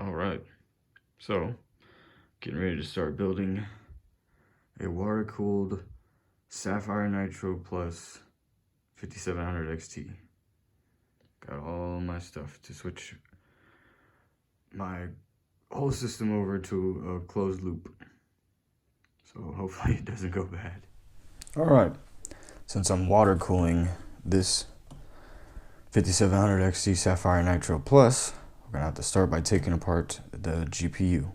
Alright, so getting ready to start building a water-cooled Sapphire Nitro Plus 5700 XT. Got all my stuff to switch my whole system over to a closed loop. So hopefully it doesn't go bad. Alright, since I'm water cooling this 5700 XT Sapphire Nitro Plus, we're gonna have to start by taking apart the GPU.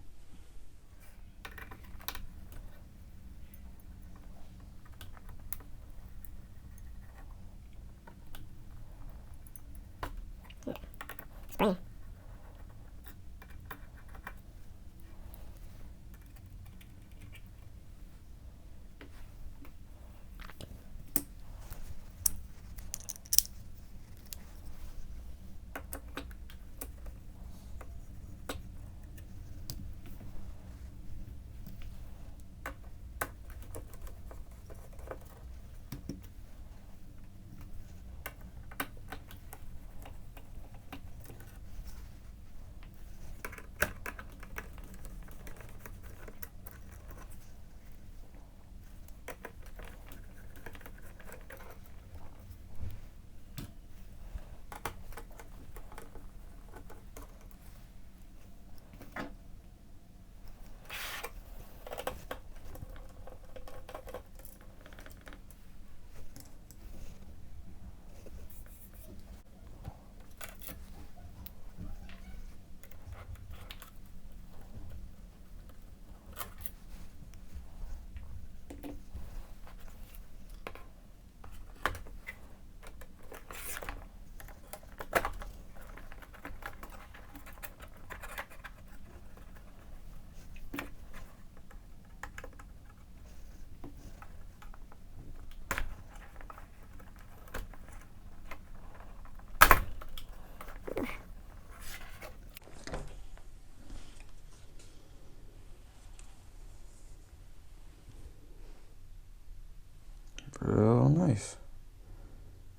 Real nice.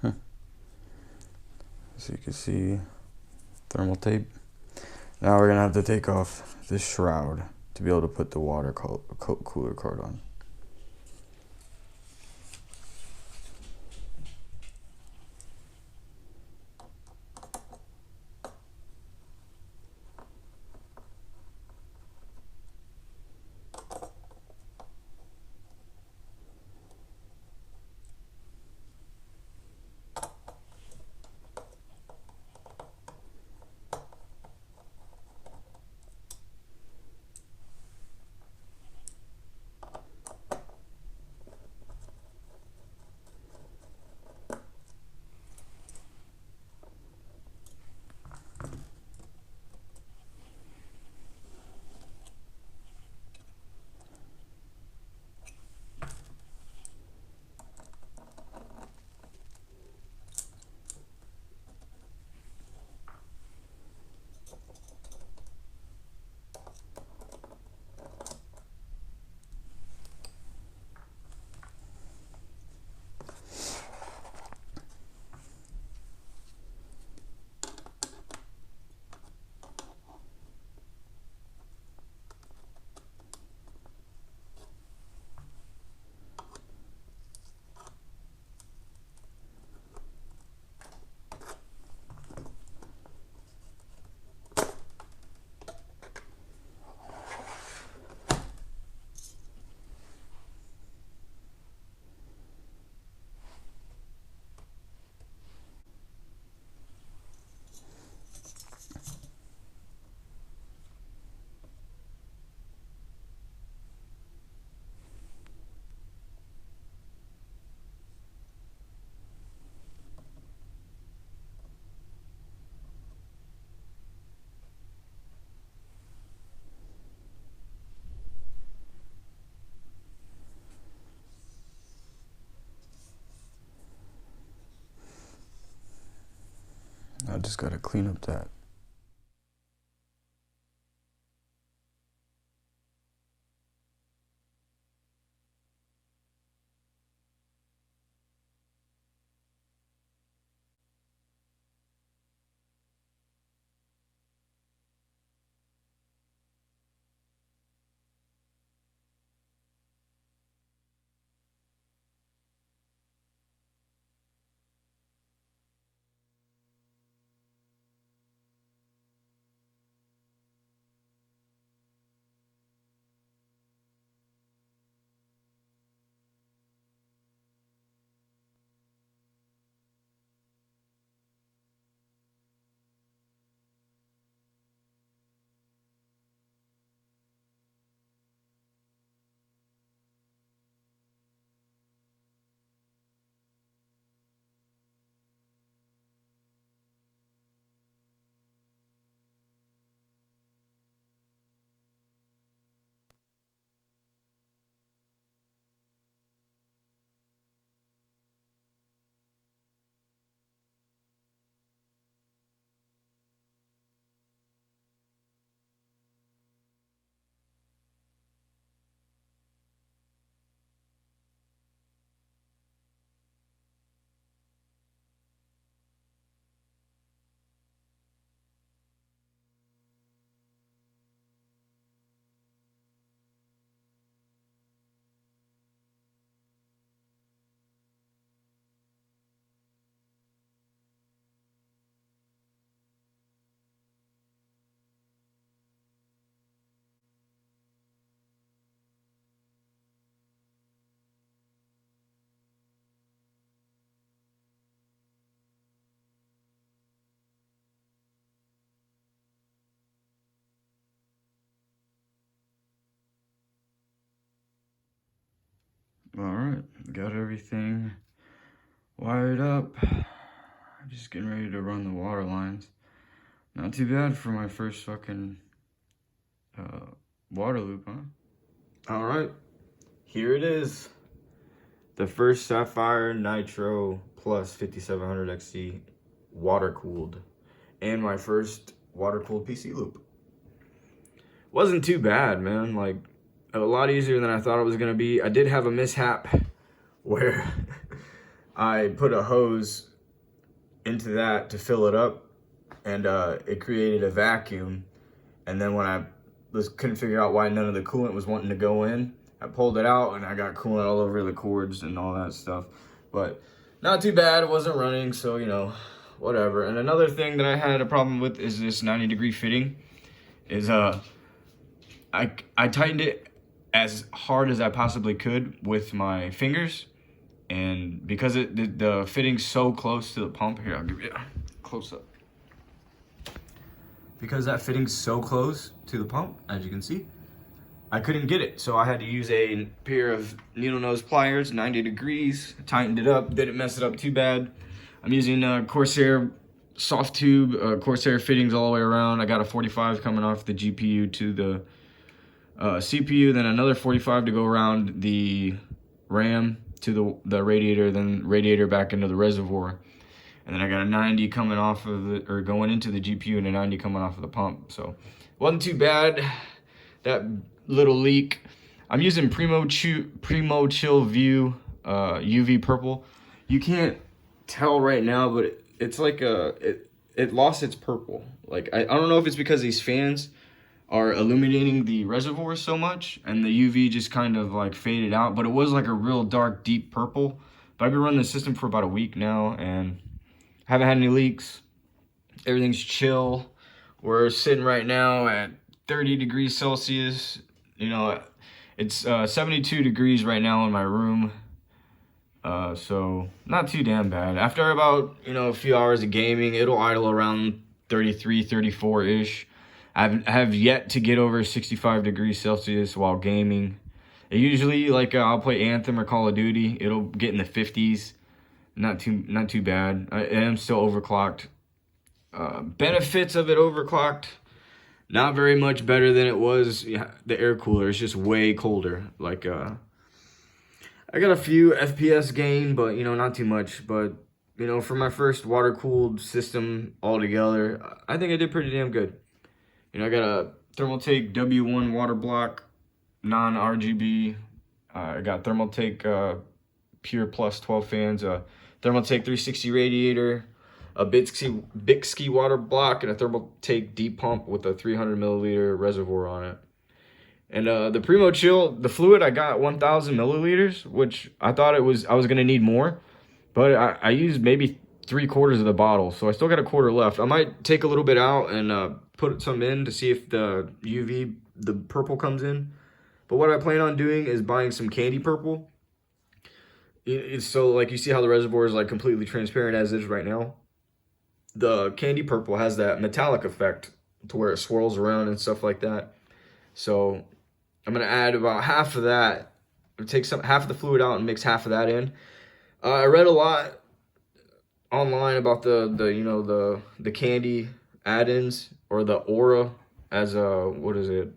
So you can see thermal tape. Now we're gonna have to take off this shroud to be able to put the water cooler card on. I just gotta clean up that. Alright, got everything wired up. Just getting ready to run the water lines. Not too bad for my first fucking water loop, huh? Alright, here it is. The first Sapphire Nitro plus 5700 XT water cooled. And my first water cooled PC loop. Wasn't too bad, man. Like, a lot easier than I thought it was gonna be. I did have a mishap where I put a hose into that to fill it up, and it created a vacuum. And then when I couldn't figure out why none of the coolant was wanting to go in, I pulled it out and I got coolant all over the cords and all that stuff. But not too bad, it wasn't running, so you know, whatever. And another thing that I had a problem with is this 90-degree fitting. Is I tightened it as hard as I possibly could with my fingers, and because the fitting's so close to the pump, here I'll give you a close up. Because that fitting's so close to the pump, as you can see, I couldn't get it, so I had to use a pair of needle nose pliers, 90 degrees, tightened it up, didn't mess it up too bad. I'm using Corsair soft tube, Corsair fittings all the way around. I got a 45 coming off the GPU to the CPU, then another 45 to go around the RAM to the radiator, then radiator back into the reservoir. And then I got a 90 coming off of the, or going into the GPU, and a 90 coming off of the pump. So wasn't too bad. That little leak. I'm using Primo Chill View UV purple. You can't tell right now, but it's like it lost its purple. Like I don't know if it's because these fans are illuminating the reservoir so much and the UV just kind of like faded out, but it was like a real dark, deep purple. But I've been running the system for about a week now and haven't had any leaks. Everything's chill. We're sitting right now at 30 degrees Celsius. You know, it's 72 degrees right now in my room. So not too damn bad. After about, you know, a few hours of gaming, it'll idle around 33, 34-ish. I have yet to get over 65 degrees Celsius while gaming. Usually, like, I'll play Anthem or Call of Duty. It'll get in the 50s. Not too bad. I am still overclocked. Benefits of it overclocked. Not very much better than it was. The air cooler is just way colder. Like, I got a few FPS gain, but, you know, not too much. But, you know, for my first water-cooled system altogether, I think I did pretty damn good. You know, I got a Thermaltake W1 Waterblock, non-RGB. I got Thermaltake Pure Plus 12 fans, a Thermaltake 360 Radiator, a Bykski Waterblock, and a Thermaltake deep pump with a 300 milliliter reservoir on it. And the Primo Chill, the fluid, I got 1,000 milliliters, which I thought I was gonna need more, but I used maybe 3/4 of the bottle, so I still got a quarter left. I might take a little bit out and put some in to see if the UV, the purple comes in. But what I plan on doing is buying some candy purple. It's so, like, you see how the reservoir is like completely transparent as is right now. The candy purple has that metallic effect to where it swirls around and stuff like that. So I'm gonna add about half of that. Take half of the fluid out and mix half of that in. I read a lot online about the candy add-ins, or the Aura as a, what is it?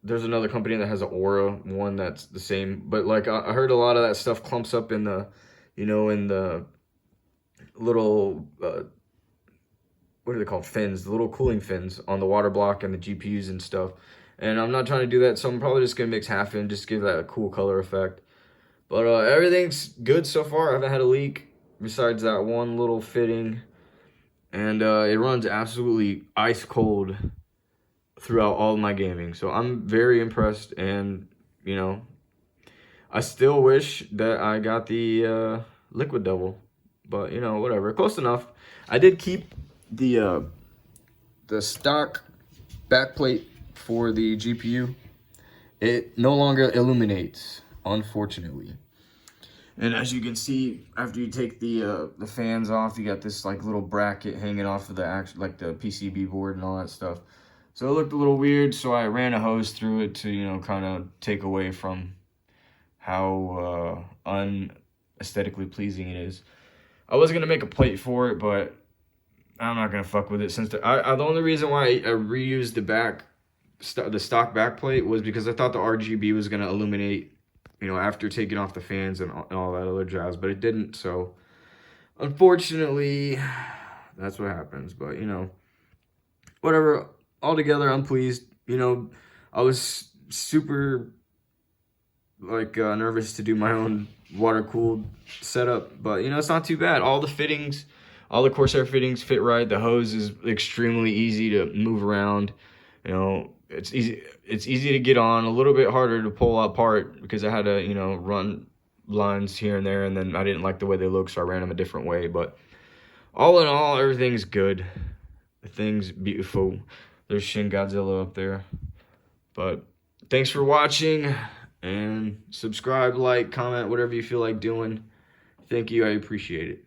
There's another company that has an Aura one that's the same, but like I heard a lot of that stuff clumps up in the, you know, in the little what are they called, fins, the little cooling fins on the water block and the GPUs and stuff. And I'm not trying to do that, so I'm probably just gonna mix half in, just give that a cool color effect. But everything's good so far. I haven't had a leak besides that one little fitting. And it runs absolutely ice cold throughout all of my gaming. So I'm very impressed, and, you know, I still wish that I got the Liquid Devil. But, you know, whatever. Close enough. I did keep the stock backplate for the GPU. It no longer illuminates, unfortunately. And as you can see, after you take the fans off, you got this like little bracket hanging off of the the PCB board and all that stuff. So it looked a little weird, so I ran a hose through it to, you know, kind of take away from how unaesthetically pleasing it is. I was gonna make a plate for it, but I'm not gonna fuck with it since the only reason why I reused the stock back plate was because I thought the RGB was gonna illuminate, you know, after taking off the fans and all that other jazz, but it didn't. So unfortunately, that's what happens. But you know, whatever. Altogether, I'm pleased. You know, I was super like nervous to do my own water cooled setup, but you know, it's not too bad. All the fittings, all the Corsair fittings fit right. The hose is extremely easy to move around. You know, it's easy to get on, a little bit harder to pull apart because I had to, you know, run lines here and there, and then I didn't like the way they look, so I ran them a different way. But all in all, everything's good. The thing's beautiful. There's Shin Godzilla up there. But thanks for watching, and subscribe, like, comment, whatever you feel like doing. Thank you. I appreciate it.